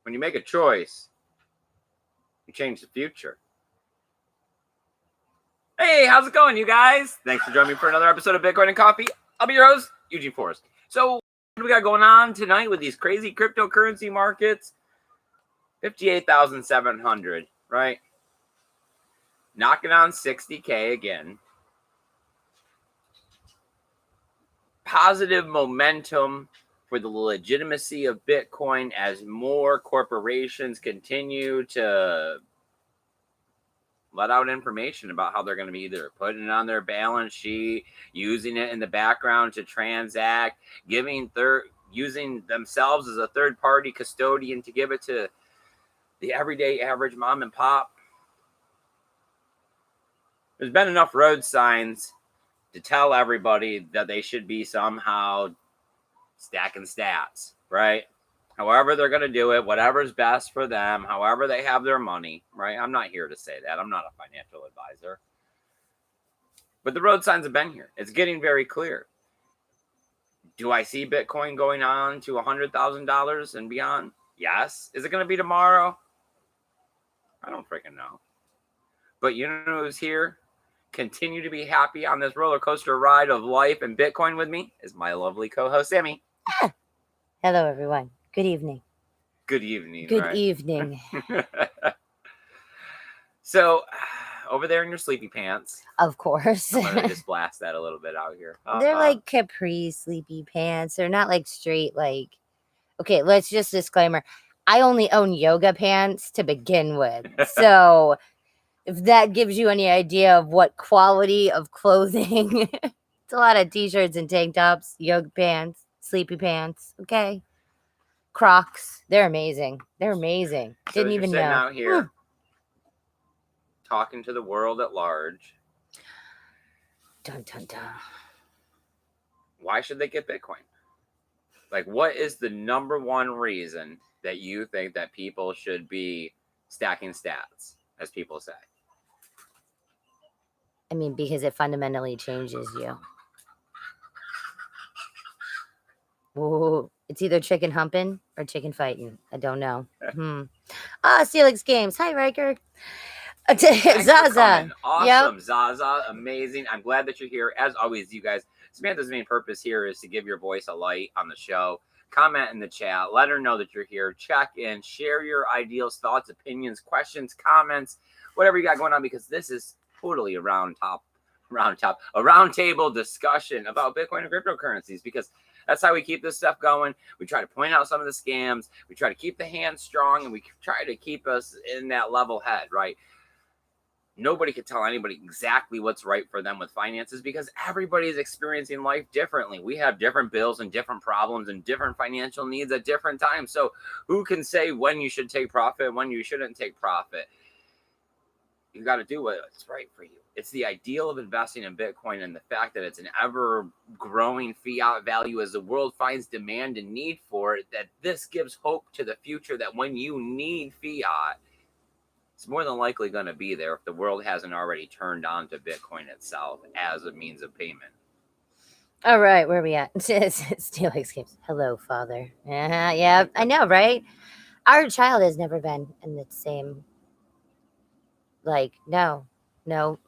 When you make a choice, you change the future. Hey, how's it going, you guys? Thanks for joining me for another episode of Bitcoin and Coffee. I'll be your host, Eugene Forrest. So, what do we got going on tonight with these crazy cryptocurrency markets? 58,700, right? Knocking on 60K again. Positive momentum for the legitimacy of Bitcoin as more corporations continue to let out information about how they're going to be either putting it on their balance sheet, using it in the background to transact, using themselves as a third-party custodian to give it to the everyday average mom and pop. There's been enough road signs to tell everybody that they should be somehow stacking stats, right? However they're going to do it, whatever's best for them, however they have their money, right? I'm not here to say that. I'm not a financial advisor. But the road signs have been here. It's getting very clear. Do I see Bitcoin going on to $100,000 and beyond? Yes. Is it going to be tomorrow? I don't freaking know. But you know who's here? Continue to be happy on this roller coaster ride of life and Bitcoin with me is my lovely co-host, Sammy. Hello, everyone. Good evening. Good evening. Good right? evening. So, over there in your sleepy pants. Of course. I'm going to just blast that a little bit out here. They're like capri sleepy pants. They're not like straight, like... Okay, let's just disclaimer. I only own yoga pants to begin with. So, if that gives you any idea of what quality of clothing... It's a lot of t-shirts and tank tops, yoga pants, sleepy pants, okay? Crocs. They're amazing. They're amazing. So Didn't even know. Sitting out here talking to the world at large. Dun, dun, dun. Why should they get Bitcoin? Like, what is the number one reason that you think that people should be stacking stats, as people say? I mean, because it fundamentally changes you. Whoa. It's either chicken humping or chicken fighting. I don't know. Steelix Games. Hi, Riker. Zaza. Awesome. Yep. Zaza. Amazing. I'm glad that you're here. As always, you guys, Samantha's main purpose here is to give your voice a light on the show. Comment in the chat. Let her know that you're here. Check in. Share your ideals, thoughts, opinions, questions, comments, whatever you got going on, because this is totally a round table discussion about Bitcoin and cryptocurrencies, because that's how we keep this stuff going. We try to point out some of the scams. We try to keep the hands strong, and we try to keep us in that level head, right? Nobody can tell anybody exactly what's right for them with finances, because everybody is experiencing life differently. We have different bills and different problems and different financial needs at different times. So who can say when you should take profit, when you shouldn't take profit? You got to do what's right for you. It's the ideal of investing in Bitcoin and the fact that it's an ever-growing fiat value as the world finds demand and need for it, that this gives hope to the future that when you need fiat, it's more than likely going to be there if the world hasn't already turned on to Bitcoin itself as a means of payment. All right, where are we at? Steelix Games. Hello, Father. Yeah, I know, right? Our child has never been in the same... Like, no. Our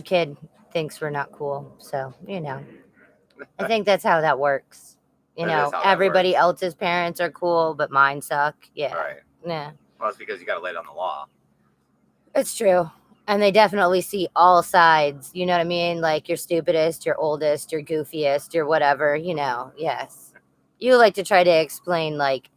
kid thinks we're not cool, so, you know. I think that's how that works. You know, everybody else's parents are cool, but mine suck. Yeah. Right. Yeah. Well, it's because you got to lay down the law. It's true. And they definitely see all sides. You know what I mean? Like, your stupidest, your oldest, your goofiest, your whatever, you know. Yes. You like to try to explain, like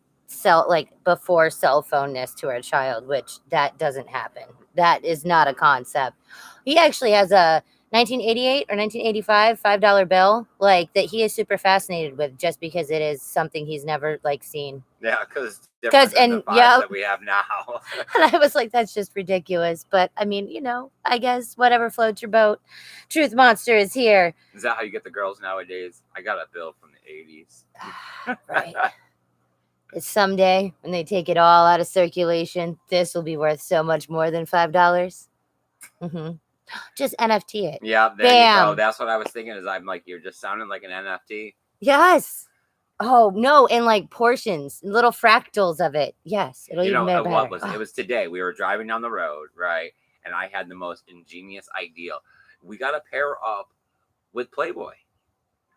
before cell phoneness to our child, which that doesn't happen. That is not a concept. He actually has a 1988 or 1985 $5 bill, like, that he is super fascinated with, just because it is something he's never like seen. Yeah, because the fives that we have now. And I was like, that's just ridiculous. But I mean, you know, I guess whatever floats your boat. Truth Monster is here. Is that how you get the girls nowadays? I got a bill from the 80s. Right. It's someday when they take it all out of circulation, this will be worth so much more than $5. Just NFT it. Yeah, there you go. That's what I was thinking. Is I'm like, you're just sounding like an NFT. Yes. Oh no, in like portions, little fractals of it. Yes, it'll You even know, be what better. was it? It Oh, was today. We were driving down the road, right? And I had the most ingenious idea. We got to pair up with Playboy,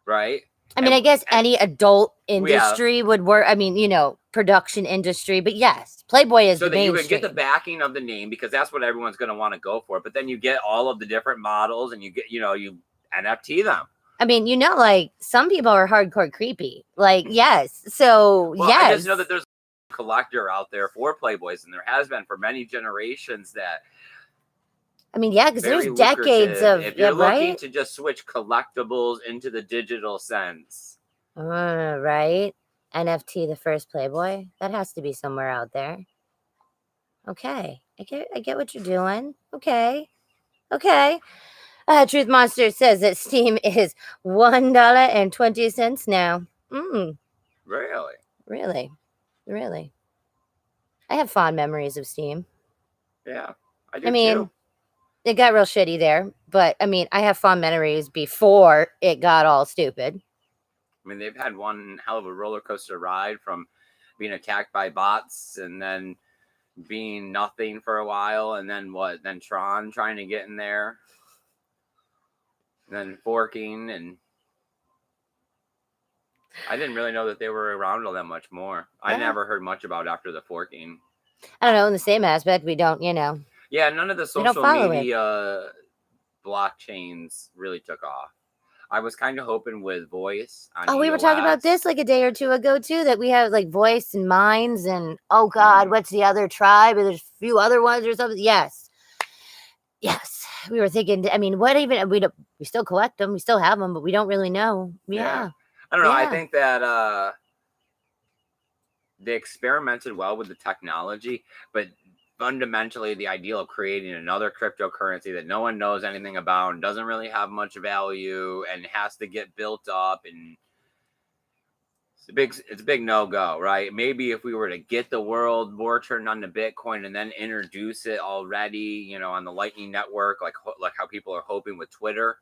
right? I mean, And, I guess and any adult yeah, industry would work. I mean, production industry, but yes, Playboy is so the that you can get the mainstream. backing of the name because that's what everyone's going to want to go for. But then you get all of the different models and you get, you NFT them. I mean, like some people are hardcore creepy. Like, yes. So, Well, I just yes. know that there's a collector out there for Playboys, and there has been for many generations that I mean, yeah, because there's very decades lucrative of, if yeah, you're looking right? to just switch collectibles into the digital sense. Right. NFT, the first Playboy. That has to be somewhere out there. Okay. I get what you're doing. Okay. Okay. Truth Monster says that Steam is $1.20 now. Really? Really? Really? I have fond memories of Steam. Yeah, I I do mean, too. it got real shitty there, but I mean, I have fond memories before it got all stupid. I mean, they've had one hell of a roller coaster ride from being attacked by bots and then being nothing for a while, and then what? Then Tron trying to get in there, and then forking, and I didn't really know that they were around all that much more. I Yeah. never heard much about after the forking. I don't know. In the same aspect, we don't, Yeah, none of the we don't social follow it. media blockchains really took off. I was kind of hoping with voice on Oh, we were talking about EOS. this like a day or two ago too. That we have like voice and minds, and oh god, what's the other tribe? And there's a few other ones or something. Yes, yes. We were thinking. I mean, what even we still collect them. We still have them, but we don't really know. Yeah. Yeah, I don't know. I yeah. think that they experimented well with the technology, but fundamentally the idea of creating another cryptocurrency that no one knows anything about and doesn't really have much value and has to get built up, and it's a big no-go, right? Maybe if we were to get the world more turned on to Bitcoin and then introduce it already, on the Lightning Network, like how people are hoping with Twitter,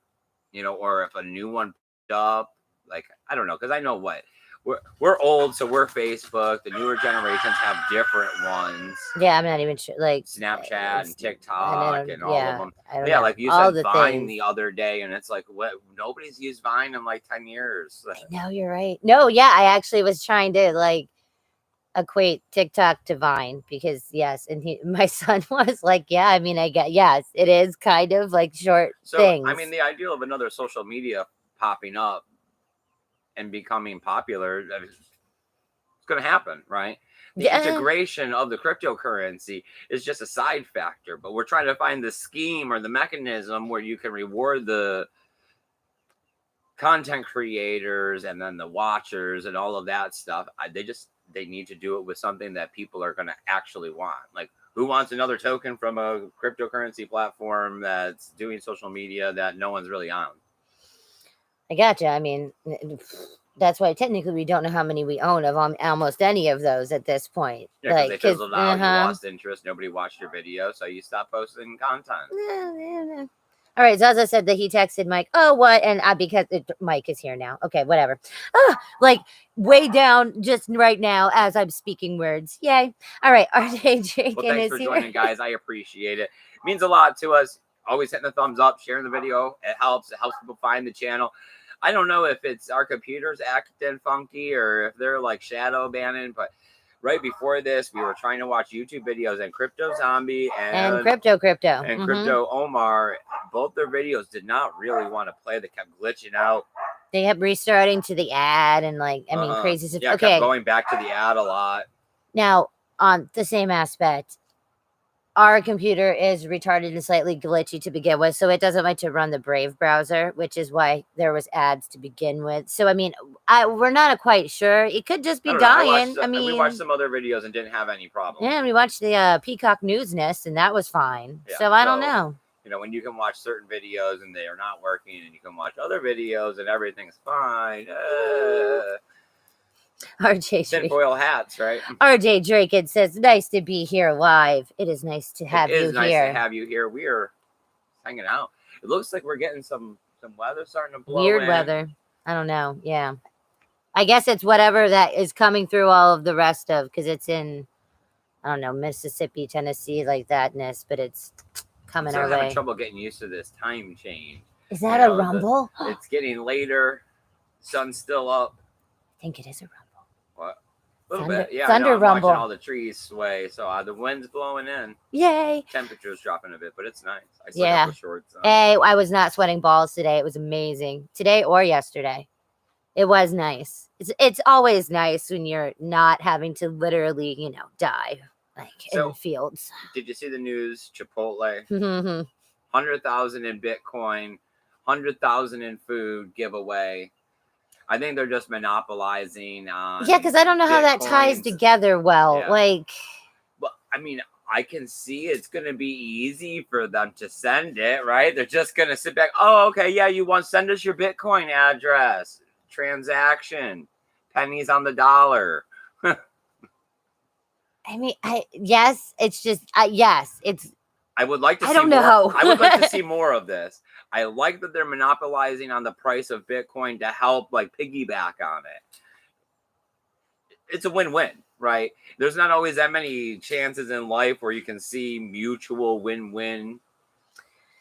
or if a new one up, like I don't know, because I know what we're old, so we're Facebook. The newer generations have different ones, Yeah, I'm not even sure. Like Snapchat and and I TikTok don't. and all of Yeah, them. I don't Yeah, know. like you All said, the Vine things. the other day, and it's like, what? Nobody's used Vine in like 10 years. No, you're right. No, yeah, I actually was trying to like equate TikTok to Vine because yes, and my son was like, yeah, I mean, I get yes, it is kind of like short So I things. mean, the ideal of another social media popping up and becoming popular, it's going to happen, right? The Yeah, integration of the cryptocurrency is just a side factor, but we're trying to find the scheme or the mechanism where you can reward the content creators and then the watchers and all of that stuff. They need to do it with something that people are going to actually want. Like, who wants another token from a cryptocurrency platform that's doing social media that no one's really on? I gotcha. I mean, that's why technically we don't know how many we own of almost any of those at this point. Yeah, because Like, they because fizzled out. You lost interest. Nobody watched your video, so you stopped posting content. All right, Zaza said that he texted Mike. Oh, what? And because Mike is here now. Okay, whatever. Like way down just right now as I'm speaking words. Yay. All right, RJ Jakin Well, thanks is for here. joining, guys. I appreciate it. It means a lot to us. Always hitting the thumbs up, sharing the video. It helps. It helps people find the channel. I don't know if it's our computers acting funky or if they're like shadow banning, but right before this, we were trying to watch YouTube videos, and Crypto Zombie And and crypto. Crypto Omar, both their videos did not really want to play. They kept glitching out. They kept restarting to the ad and like, I mean, crazy stuff. Yeah, kept Okay, going back to the ad a lot. now on the same aspect, our computer is retarded and slightly glitchy to begin with, so it doesn't like to run the Brave browser, which is why there was ads to begin with. So I mean, we're not quite sure. It could just be dying. We watched some other videos and didn't have any problem. Yeah, we watched the Peacock News Nest, and that was fine. Yeah, so I don't know. When you can watch certain videos and they are not working, and you can watch other videos and everything's fine. RJ tinfoil hats, right? RJ Drake, it says, nice to be here live. It is nice to have you here. It is nice to have you here. We are hanging out. It looks like we're getting some weather starting to blow weird in. weather. I don't know. Yeah. I guess it's whatever that is coming through all of the rest of, because it's in, I don't know, Mississippi, Tennessee, like thatness, but it's coming I'm our still having way. trouble getting used to this time change. Is that a rumble? It's getting later. Sun's still up. I think it is a rumble. What? A little Thunder- bit. Yeah, thunder I know. I'm rumble. watching all the trees sway. So the wind's blowing in. Yay. Temperature's dropping a bit, but it's nice. I slept Yeah. with shorts on. Hey, I was not sweating balls today. It was amazing. Today or yesterday. It was nice. It's always nice when you're not having to literally, die like in So- the fields. Did you see the news? Chipotle, Yeah, 100,000 in Bitcoin, 100,000 in food giveaway. I think they're just monopolizing. because I don't know how that ties Bitcoins. together well. Yeah. Like, But I mean, I can see it's going to be easy for them to send it, right? They're just going to sit back. Oh, okay. Yeah, you want send us your Bitcoin address, transaction, pennies on the dollar. I mean, yes, it's just, yes, it's, I would like to I see don't more. know. I would like to see more of this. I like that they're monopolizing on the price of Bitcoin to help like piggyback on it. It's a win-win, right? There's not always that many chances in life where you can see mutual win-win.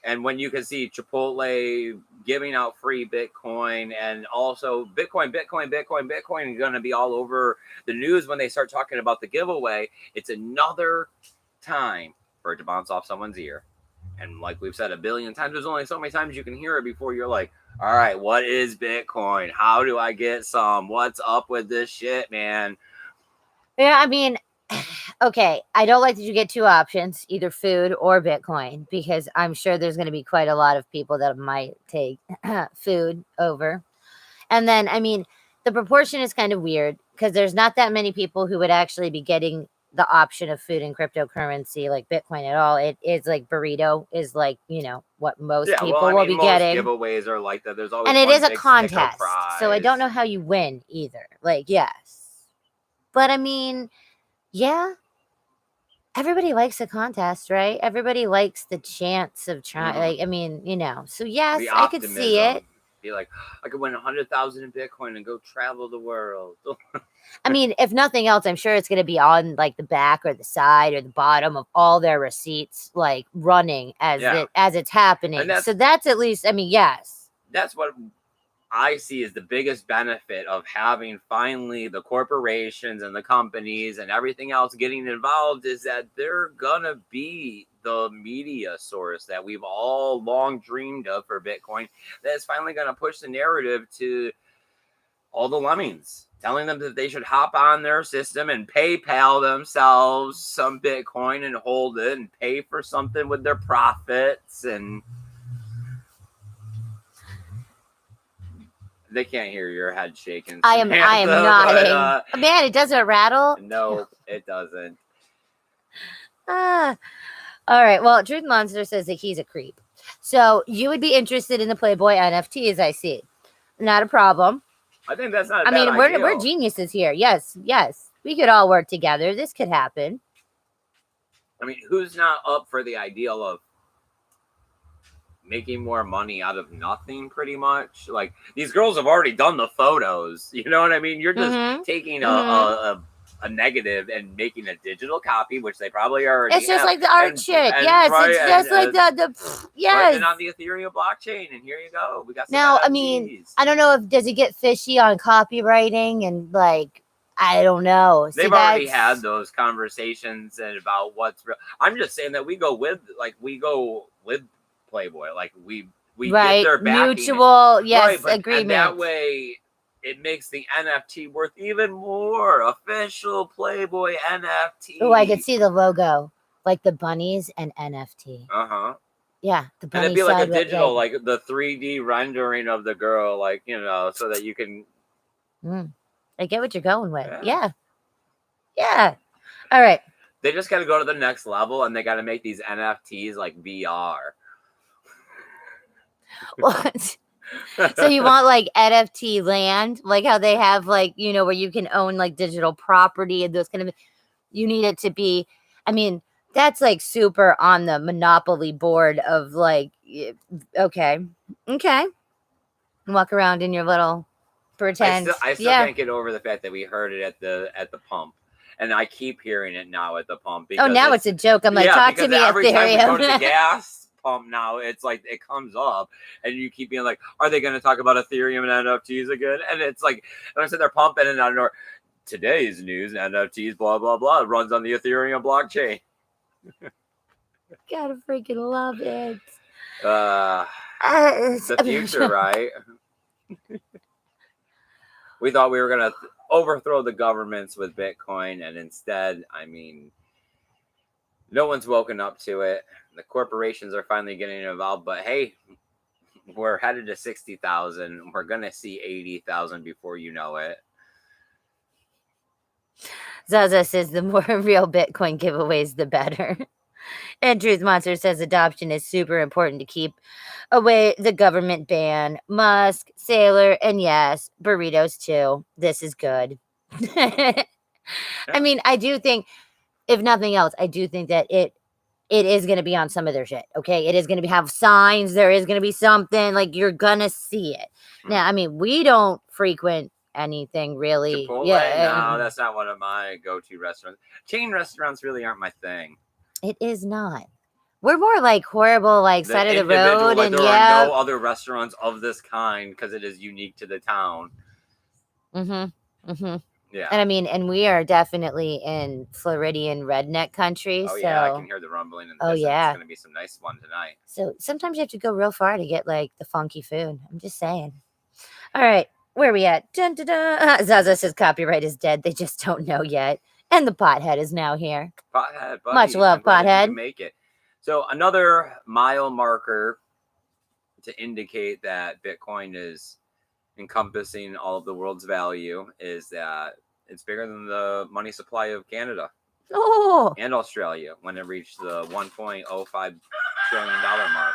And when you can see Chipotle giving out free Bitcoin, and also Bitcoin is going to be all over the news when they start talking about the giveaway. It's another time for it to bounce off someone's ear. And like we've said a billion times, there's only so many times you can hear it before you're like, all right, what is Bitcoin? How do I get some? What's up with this shit, man? yeah, I mean, okay, I don't like that you get two options, either food or Bitcoin, because I'm sure there's going to be quite a lot of people that might take food over. And then, I mean, the proportion is kind of weird because there's not that many people who would actually be getting the option of food and cryptocurrency like Bitcoin at all. It is like burrito is like, what most people will be most getting. Giveaways are like that. There's always And it one is a big sticker contest. So I prize. don't know how you win either. Like, yes. But I mean, yeah. Everybody likes a contest, right? Everybody likes the chance of trying. Mhm. Like, I mean, so yes, The I could see it. optimism. Be like, I could win 100,000 in Bitcoin and go travel the world. I mean, if nothing else, I'm sure it's going to be on like the back or the side or the bottom of all their receipts, like running as it's happening. So that's at least, I mean, yes. That's what I see as the biggest benefit of having finally the corporations and the companies and everything else getting involved is that they're gonna be the media source that we've all long dreamed of for Bitcoin. That's finally gonna push the narrative to all the lemmings, telling them that they should hop on their system and PayPal themselves some Bitcoin and hold it and pay for something with their profits. And they can't hear your head shaking. I am nodding. Man, it doesn't rattle. No, it doesn't. All right. Well, Truth Monster says that he's a creep. So you would be interested in the Playboy NFTs, I see. Not a problem. I think that's not. I mean, we're geniuses here. Yes. We could all work together. This could happen. I mean, who's not up for the ideal of making more money out of nothing, pretty much? Like, these girls have already done the photos. You know what I mean? You're just taking a negative and making a digital copy, which they probably already It's just have. like the art shit. Yes, right, it's just like the yes. And on the Ethereum blockchain, and here you go. We got some now. NFTs. I mean, I don't know if does it get fishy on copywriting and like I don't know. They've already had those conversations and about what's real. I'm just saying that we go with Playboy, like we get their backing. Mutual agreement. And that way it makes the NFT worth even more. Official Playboy NFT. Oh, I could see the logo, like the bunnies and NFT. Yeah, the bunny. And it'd be like a digital, like the 3D rendering of the girl, like so that you can. I get what you're going with. Yeah. All right. They just got to go to the next level, and they got to make these NFTs like VR. What? So you want like NFT land, like how they have like, where you can own like digital property and those kind of, you need it to be, I mean, that's like super on the monopoly board of like, okay. Walk around in your little pretend. I still Yeah. can't get over the fact that we heard it at the pump, and I keep hearing it now at the pump. Oh, now it's a joke. I'm like, talk to because me, every time we go to the Ethereum. gas pump now, it's like it comes up, and you keep being like, "Are they going to talk about Ethereum and NFTs again?" And it's like, and I'm sitting there pumping, and I don't know. Today's news, NFTs, blah blah blah, runs on the Ethereum blockchain. Gotta freaking love it. The future, right? We thought we were gonna overthrow the governments with Bitcoin, and instead, I mean, no one's woken up to it. The corporations are finally getting involved, but hey, we're headed to 60,000. We're gonna see 80,000 before you know it. Zaza says the more real Bitcoin giveaways, the better. And Truth Monster says adoption is super important to keep away the government ban. Musk, Sailor, and yes, burritos too. This is good. I mean, I do think, if nothing else, I do think that it is going to be on some of their shit. Okay, it is going to have signs. There is going to be something, like, you're gonna see it. Now, I mean, we don't frequent anything really. Chipotle? Yeah, No, that's not one of my go-to restaurants. Chain restaurants really aren't my thing. it is not. We're more like horrible, like, side of the individual, road, like, and there yeah. are no other restaurants of this kind because it is unique to the town. Yeah. And I mean, and we are definitely in Floridian redneck country. Oh so, yeah, I can hear the rumbling in the distance. yeah. It's gonna be some nice one tonight. So sometimes you have to go real far to get like the funky food. I'm just saying. All right, where are we at? Dun, dun, dun. Zaza says copyright is dead. They just don't know yet. And the pothead is now here. Pothead, buddy. Much love, I'm glad that you pothead. can make it. So another mile marker to indicate that Bitcoin is encompassing all of the world's value is that it's bigger than the money supply of Canada and Australia when it reached the $1.05 trillion mark.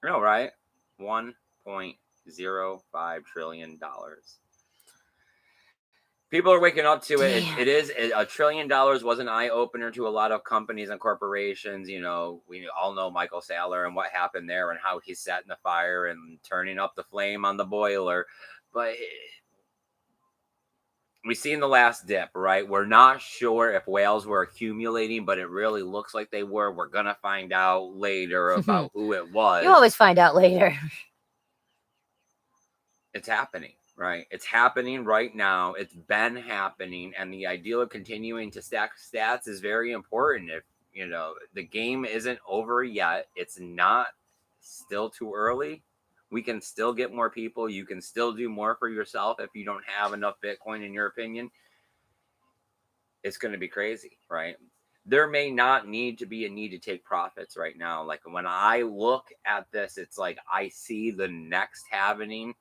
No, right? $1.05 trillion. People are waking up to it. It is $1 trillion was an eye opener to a lot of companies and corporations. You know, we all know Michael Saylor and what happened there and how he sat in the fire and turning up the flame on the boiler. But we seen the last dip, right? We're not sure if whales were accumulating, but it really looks like they were. We're gonna find out later about who it was. You always find out later. It's happening. Right. It's happening right now. It's been happening. And the idea of continuing to stack stats is very important. If, you know, the game isn't over yet, it's not still too early. We can still get more people. You can still do more for yourself if you don't have enough Bitcoin, in your opinion. It's going to be crazy, right? There may not need to be a need to take profits right now. Like when I look at this, it's like I see the next happening.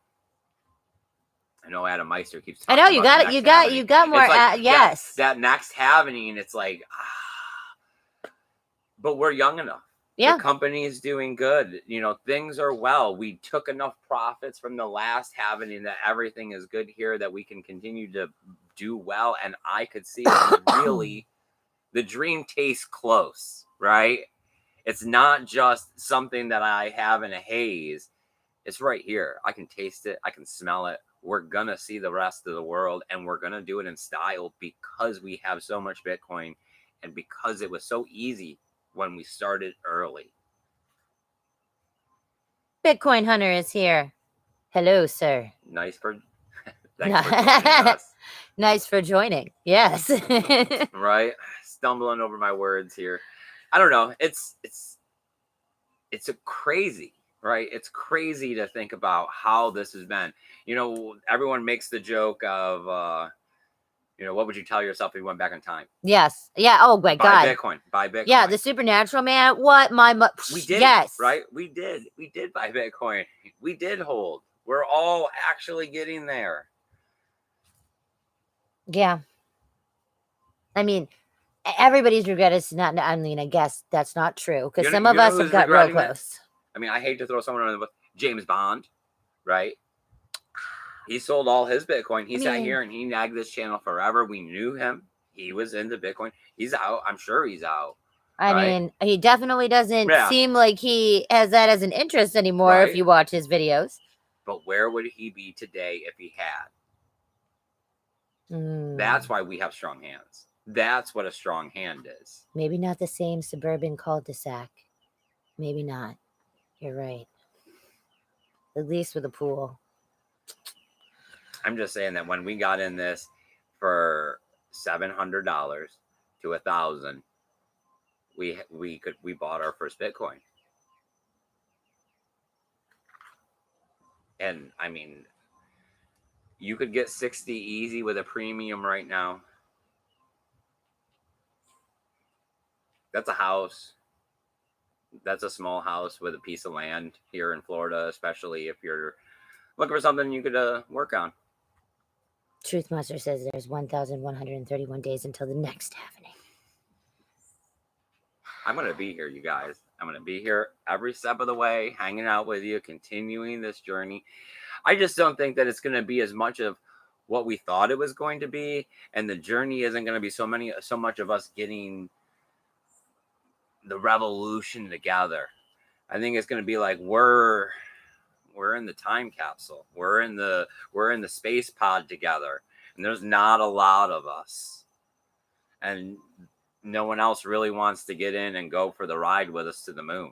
I know Adam Meister keeps talking. I know you got it. You got more. Like yes, that next happening. It's like, but we're young enough. Yeah, the company is doing good. You know, things are well. We took enough profits from the last happening that everything is good here. That we can continue to do well. And I could see really, the dream tastes close, right? It's not just something that I have in a haze. It's right here. I can taste it. I can smell it. We're going to see the rest of the world, and we're going to do it in style because we have so much Bitcoin and because it was so easy when we started early. Bitcoin Hunter is here. Hello, sir. Thanks for joining us. Nice for joining. Yes. Right? Stumbling over my words here. I don't know. It's a crazy. Right. It's crazy to think about how this has been. You know, everyone makes the joke of, you know, what would you tell yourself if you went back in time? Yes. Yeah. Oh, my God. Buy Bitcoin. Yeah. The supernatural man. What? We did. Yes. Right. We did buy Bitcoin. We did hold. We're all actually getting there. Yeah. I mean, everybody's regret is not, I mean, I guess that's not true because some of us have got real close. I mean, I hate to throw someone under the bus. James Bond, right? He sold all his Bitcoin. He sat here and he nagged this channel forever. We knew him. He was into Bitcoin. He's out. I'm sure he's out. I mean, he definitely doesn't seem like he has that as an interest anymore if you watch his videos. But where would he be today if he had? That's why we have strong hands. That's what a strong hand is. Maybe not the same suburban cul-de-sac. Maybe not. You're right. At least with a pool. I'm just saying that when we got in this for $700 to $1,000, we bought our first Bitcoin. And I mean, you could get 60 easy with a premium right now. That's a house. That's a small house with a piece of land here in Florida, especially if you're looking for something you could work on. Truth Monster says there's 1,131 days until the next happening. I'm going to be here, you guys. I'm going to be here every step of the way, hanging out with you, continuing this journey. I just don't think that it's going to be as much of what we thought it was going to be, and the journey isn't going to be so much of us getting the revolution together. I think it's going to be like we're in the time capsule. We're in the space pod together, and there's not a lot of us, and no one else really wants to get in and go for the ride with us to the moon,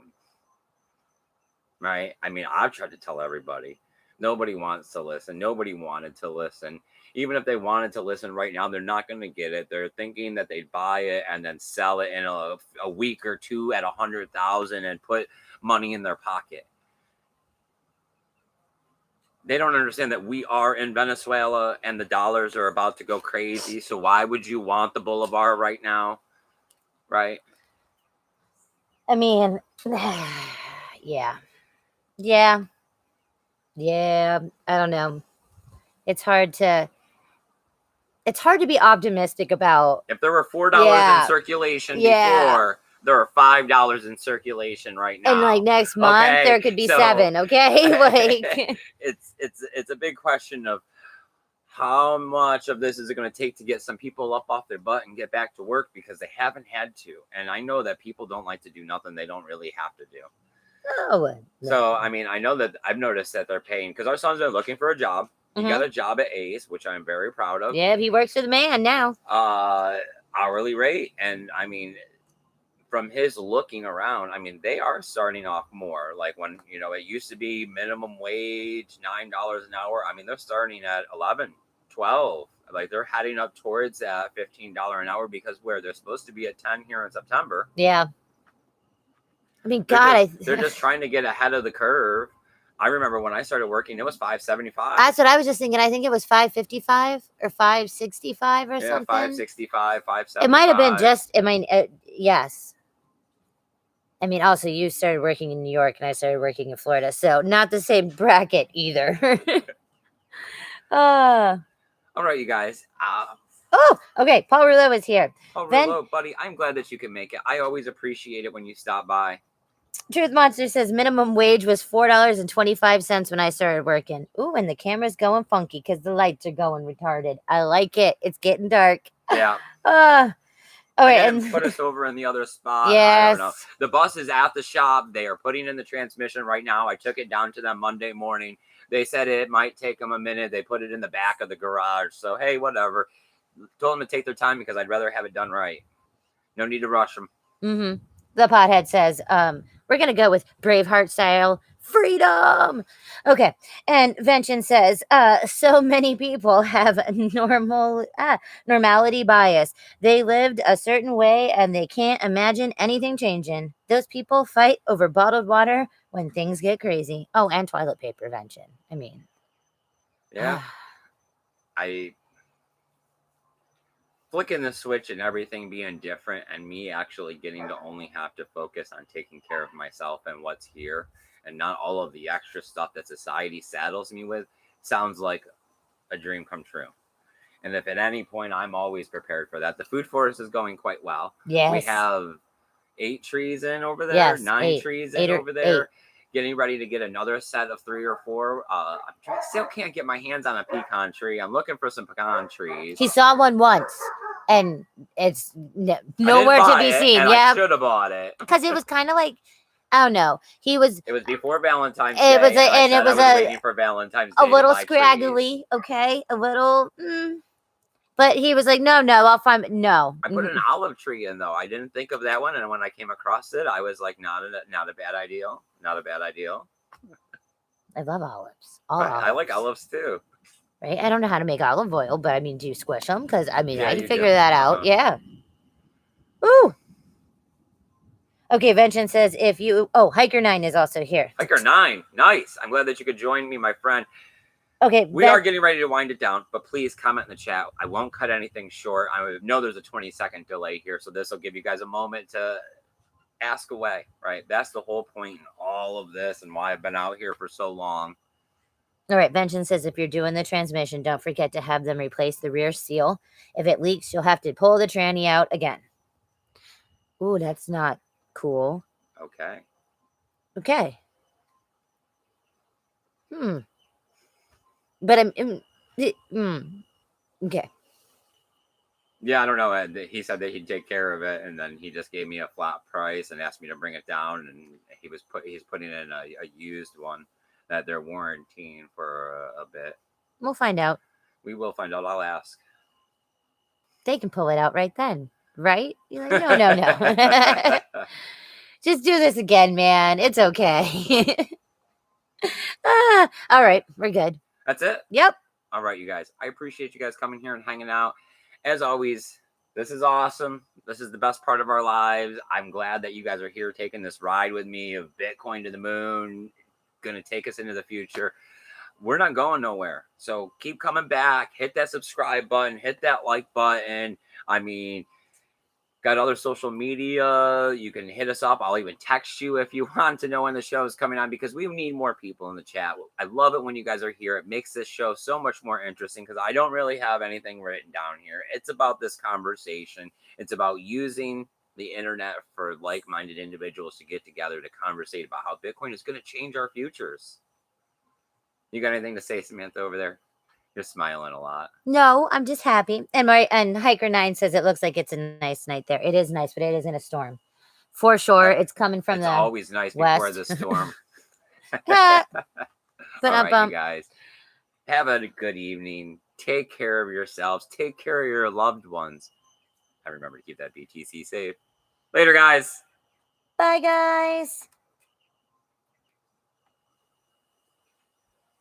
right? I mean, I've tried to tell everybody. Nobody wants to listen. Nobody wanted to listen. Even if they wanted to listen right now, they're not going to get it. They're thinking that they'd buy it and then sell it in a week or two at 100,000 and put money in their pocket. They don't understand that we are in Venezuela and the dollars are about to go crazy. So why would you want the Bolivar right now? Right? I mean, yeah. I don't know. It's hard to be optimistic about. If there were $4 in circulation before, there are $5 in circulation right now. And like next month, there could be 7. Okay, like it's a big question of how much of this is it going to take to get some people up off their butt and get back to work because they haven't had to. And I know that people don't like to do nothing they don't really have to do. Oh, so I mean, I know that I've noticed that they're paying because our sons are looking for a job. He got a job at Ace, which I'm very proud of. Yeah, he works for the man now. Hourly rate. And I mean, from his looking around, I mean, they are starting off more. Like when, it used to be minimum wage, $9 an hour. I mean, they're starting at 11, 12. Like they're heading up towards that $15 an hour because they're supposed to be at 10 here in September. Yeah. I mean, God, they're just trying to get ahead of the curve. I remember when I started working, it was $5.75. That's what I was just thinking. I think it was $5.55 or $5.65 or something. $5.65, $5.75. It might have been just. I mean, yes. I mean, also you started working in New York and I started working in Florida, so not the same bracket either. All right, you guys. Okay. Paul Rouleau is here. Paul Rouleau, buddy, I'm glad that you can make it. I always appreciate it when you stop by. Truth Monster says minimum wage was $4.25 when I started working. Ooh, and the camera's going funky because the lights are going retarded. I like it. It's getting dark. Yeah. All right, and put us over in the other spot. Yes. I don't know. The bus is at the shop. They are putting in the transmission right now. I took it down to them Monday morning. They said it might take them a minute. They put it in the back of the garage. So, hey, whatever. Told them to take their time because I'd rather have it done right. No need to rush them. Mm-hmm. The pothead says, we're going to go with Braveheart style freedom. Okay. And Vention says, so many people have normality bias. They lived a certain way and they can't imagine anything changing. Those people fight over bottled water when things get crazy. Oh, and toilet paper, Vention. I mean. Yeah. Flicking the switch and everything being different and me actually getting to only have to focus on taking care of myself and what's here and not all of the extra stuff that society saddles me with sounds like a dream come true. And if at any point I'm always prepared for that. The food forest is going quite well. Yes. We have 8 trees in over there, yes, 9 trees in over there. Getting ready to get another set of 3 or 4. I still can't get my hands on a pecan tree. I'm looking for some pecan trees. He saw one once, and it's nowhere to be seen. Yeah, I should have bought it because it was kind of like Oh no, he was. It was before Valentine's It was Day, and I and it said I was was waiting for Valentine's a Day to little buy trees. scraggly. Okay, a little. But he was like, no, I'll find no. I put an olive tree in though. I didn't think of that one, and when I came across it, I was like, not a bad idea. Not a bad idea. I love olives. All Right. I olives. like olives too. Right? I don't know how to make olive oil, but I mean, do you squish them? Because I mean, Yeah, I can you figure do. that out. Yeah. Ooh. Okay, Vengeance says if you. Oh, Hiker 9 is also here. Hiker 9, nice. I'm glad that you could join me, my friend. Okay, We are getting ready to wind it down, but please comment in the chat. I won't cut anything short. I know there's a 20-second delay here, so this will give you guys a moment to ask away, right? That's the whole point in all of this and why I've been out here for so long. All right, Vengeance says if you're doing the transmission, don't forget to have them replace the rear seal. If it leaks, you'll have to pull the tranny out again. Ooh, that's not cool. Okay. Okay. But okay. Yeah, I don't know. He said that he'd take care of it, and then he just gave me a flat price and asked me to bring it down. And he's putting in a used one that they're warranting for a bit. We'll find out. We will find out. I'll ask. They can pull it out right then, right? You're like, no. Just do this again, man. It's okay. All right, we're good. That's it? Yep. All right, you guys. I appreciate you guys coming here and hanging out. As always, this is awesome. This is the best part of our lives. I'm glad that you guys are here taking this ride with me of Bitcoin to the moon. Going to take us into the future. We're not going nowhere. So keep coming back. Hit that subscribe button. Hit that like button. I mean, got other social media. You can hit us up. I'll even text you if you want to know when the show is coming on, because we need more people in the chat. I love it when you guys are here. It makes this show so much more interesting because I don't really have anything written down here. It's about this conversation. It's about using the internet for like-minded individuals to get together to conversate about how Bitcoin is going to change our futures. You got anything to say, Samantha, over there? You're smiling a lot. No, I'm just happy. And Hiker 9 says it looks like it's a nice night there. It is nice, but it is in a storm. For sure. It's coming from It's always nice west. before the storm. All right, you guys. Have a good evening. Take care of yourselves. Take care of your loved ones. And remember to keep that BTC safe. Later, guys. Bye, guys.